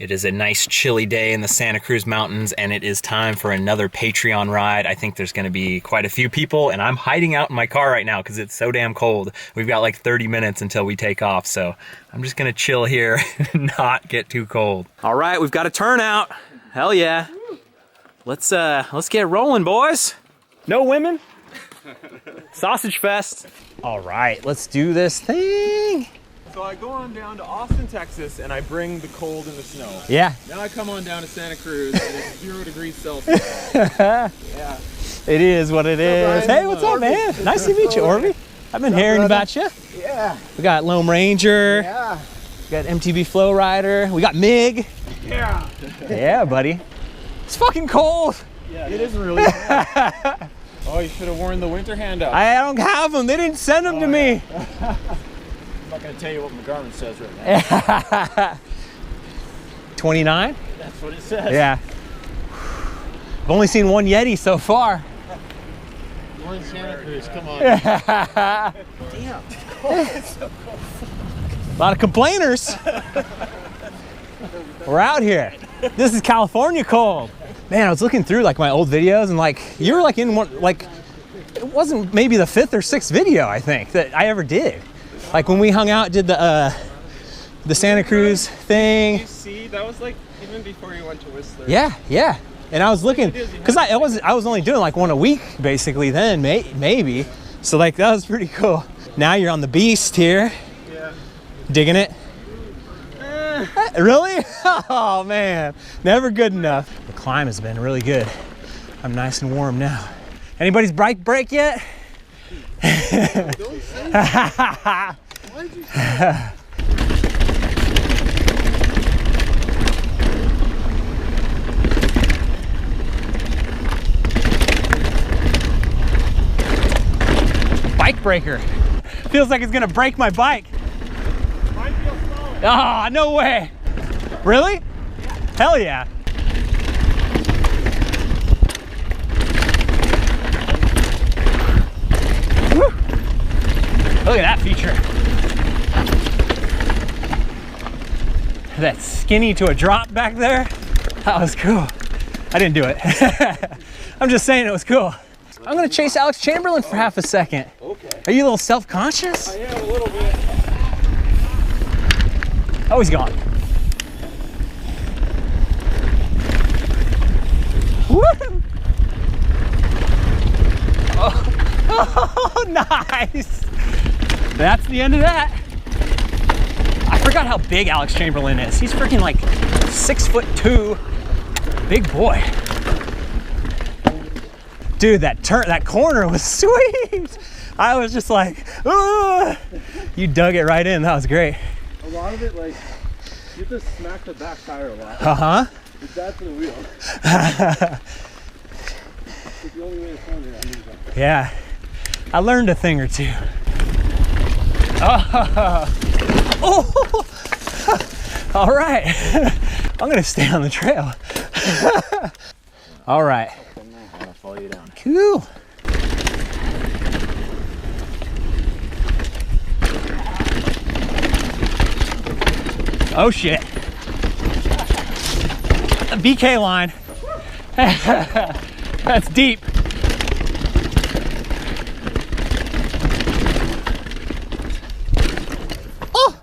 It is a nice chilly day in the Santa Cruz Mountains, and it is time for another Patreon ride. I think there's gonna be quite a few people, and I'm hiding out in my car right now because it's so damn cold. We've got like 30 minutes until we take off, so I'm just gonna chill here and not get too cold. All right, we've got a turnout. Hell yeah. Let's get rolling, boys. No women. Sausage fest. All right, let's do this thing. So I go on down to Austin, Texas, and I bring the cold and the snow. Yeah. Now I come on down to Santa Cruz, and it's 0 degrees Celsius. Yeah. It is what it is. Hey, what's up, man? Nice to meet you, Orby. I've been hearing about you. Yeah. We got Lone Ranger. Yeah. We got MTB Flow Rider. We got Mig. Yeah. Yeah, buddy. It's fucking cold. Yeah, it is really cold. Oh, you should have worn the winter handout. I don't have them. They didn't send them to me. I'm not going to tell you what my garment says right now. 29? That's what it says. Yeah. I've only seen one Yeti so far. We're in Santa Cruz, come on. Damn. A lot of complainers. We're out here. This is California cold. Man, I was looking through like my old videos, and like you were like in one, like it wasn't maybe the 5th or 6th video I think that I ever did. Like when we hung out, did the Santa Cruz thing. Did you see? That was like even before you went to Whistler. Yeah, yeah. And I was looking, because I was only doing like one a week basically then, maybe. So like that was pretty cool. Now you're on the beast here. Yeah. Digging it? Really? Oh man, never good enough. The climb has been really good. I'm nice and warm now. Anybody's bike break yet? Don't say that. Why did you say that? Bike breaker. Feels like it's gonna break my bike. Mine feels solid. Ah, oh, no way. Really? Yeah. Hell yeah. Woo. Look at that feature. That skinny to a drop back there. That was cool. I didn't do it. I'm just saying it was cool. I'm gonna chase Alex Chamberlain for half a second. Okay. Are you a little self-conscious? I am a little bit. Oh, he's gone. Woo! Oh, nice. That's the end of that. I forgot how big Alex Chamberlain is. He's freaking like 6'2". Big boy. Dude, that corner was sweet. I was just like, ooh. You dug it right in. That was great. A lot of it, like, you have to smack the back tire a lot. Uh-huh. It's bad for the wheel. It's the only way to turn it. I mean, Yeah. I learned a thing or two. Oh. All right. I'm going to stay on the trail. All right. I'll follow you down. Cool. Oh shit. A BK line. That's deep. Oh.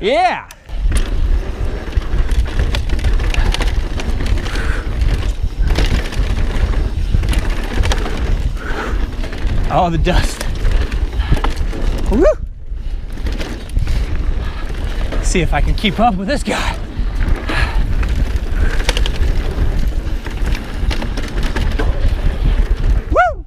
Yeah. Oh, the dust. Woo. See if I can keep up with this guy. Woo!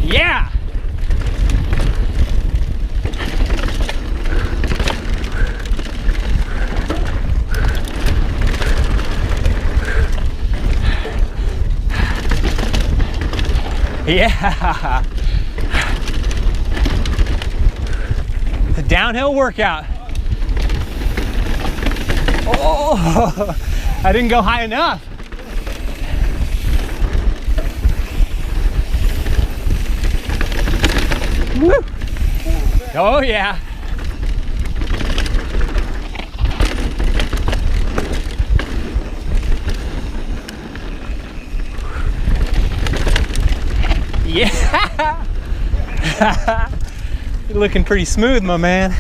Yeah! Yeah! The downhill workout. Oh, I didn't go high enough. Woo. Oh yeah. Yeah. You're looking pretty smooth, my man.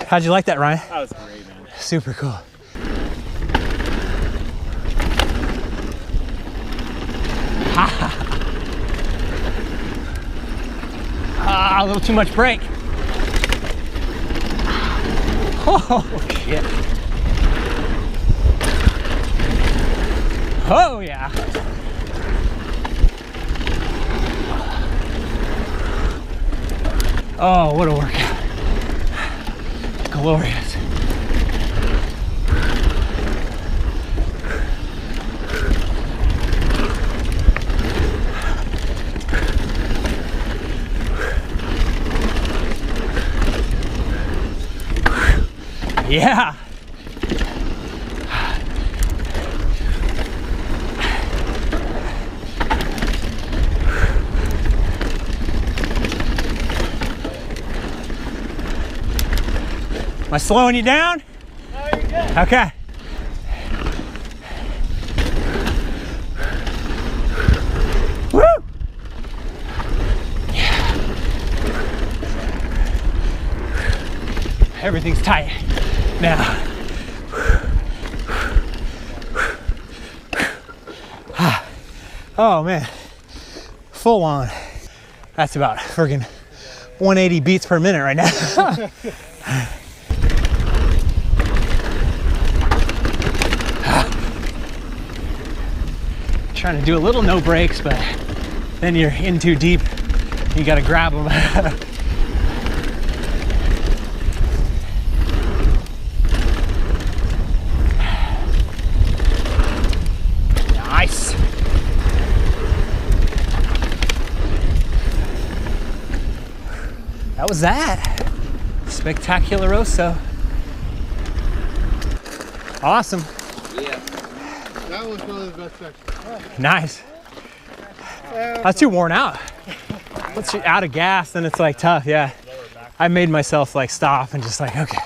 How'd you like that, Ryan? That was great, man. Super cool. A little too much brake. Oh, shit. Oh, yeah. Oh, what a workout. Glorious. Yeah. Am I slowing you down? No, you're good. Okay. Woo! Yeah. Everything's tight now. Oh man, full on. That's about friggin' 180 beats per minute right now. Trying to do a little no brakes, but then you're in too deep. You gotta grab them. Nice. That was that. Spectacular-oso. Awesome. Yeah. That was probably the best section. Nice. I was too worn out. Once you're out of gas, then it's like tough, yeah. I made myself like stop and just like, okay.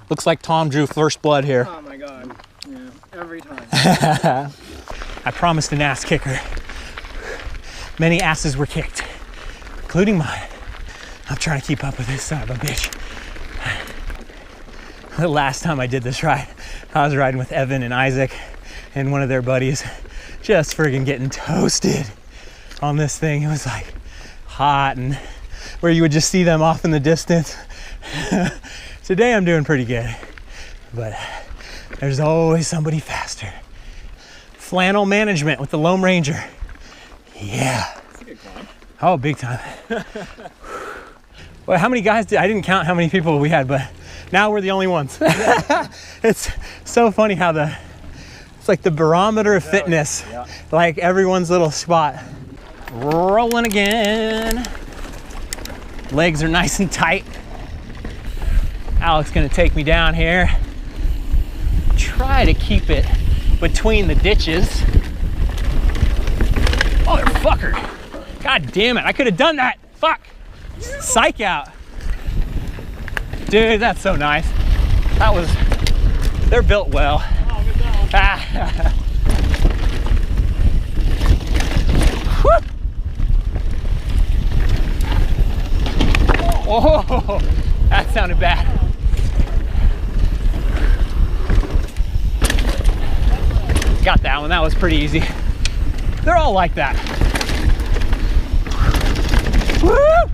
Looks like Tom drew first blood here. Oh my god. Yeah, every time. I promised an ass kicker. Many asses were kicked, including mine. I'm trying to keep up with this son of a bitch. The last time I did this ride, I was riding with Evan and Isaac and one of their buddies, just friggin' getting toasted on this thing. It was like hot, and where you would just see them off in the distance. Today I'm doing pretty good, but there's always somebody faster. Flannel management with the Lone Ranger. Yeah. That's a good climb. Oh, big time. Well, how many guys I didn't count how many people we had, but now we're the only ones. It's so funny how it's like the barometer of fitness, Yeah. like everyone's little spot. Rolling again. Legs are nice and tight. Alex gonna take me down here. Try to keep it between the ditches. Motherfucker. God damn it, I could have done that. Fuck. Psych out. Dude, that's so nice. They're built well. Oh, good job. Woo. Oh, that sounded bad. Got that one, that was pretty easy. They're all like that. Woo!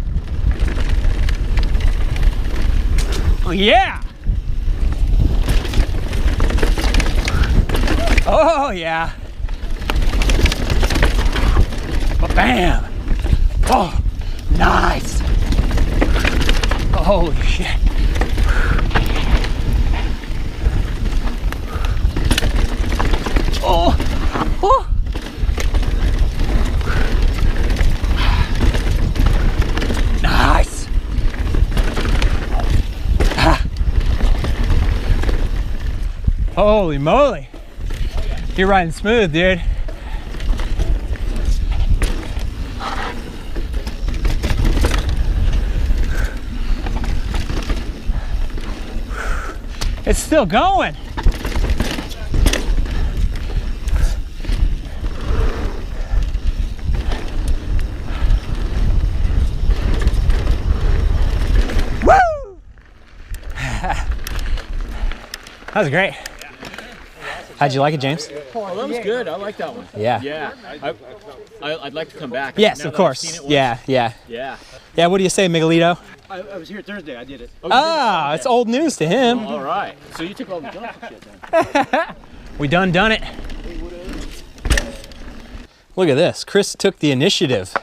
Oh yeah! Oh yeah! Bam! Oh, nice! Holy shit! Oh! Oh! Nice! Ah. Holy moly! You're riding smooth, dude. It's still going. Woo! That was great. How'd you like it, James? Oh, that was good. I like that one. Yeah. Yeah. I'd like to come back. Yes, now of that I've seen course. it once. Yeah. Yeah. Yeah, what do you say, Miguelito? I was here Thursday. I did it. Ah, it's old news to him. All right. So you took all the junk and shit then. We done it. Look at this. Chris took the initiative.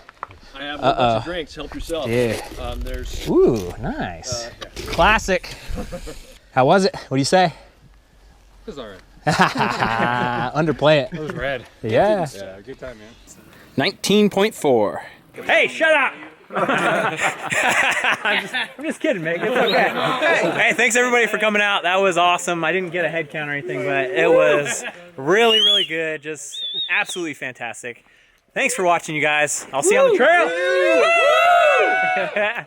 I have a bunch of drinks. Help yourself. Yeah. There's. Ooh, nice. Classic. How was it? What do you say? It was alright. Underplay it. It was red. Yeah. Yeah, good time, man. 19.4. Hey, shut up! I'm just kidding, Meg. It's okay. Hey, thanks everybody for coming out. That was awesome. I didn't get a head count or anything, but it was really, really good. Just absolutely fantastic. Thanks for watching, you guys. I'll see you on the trail.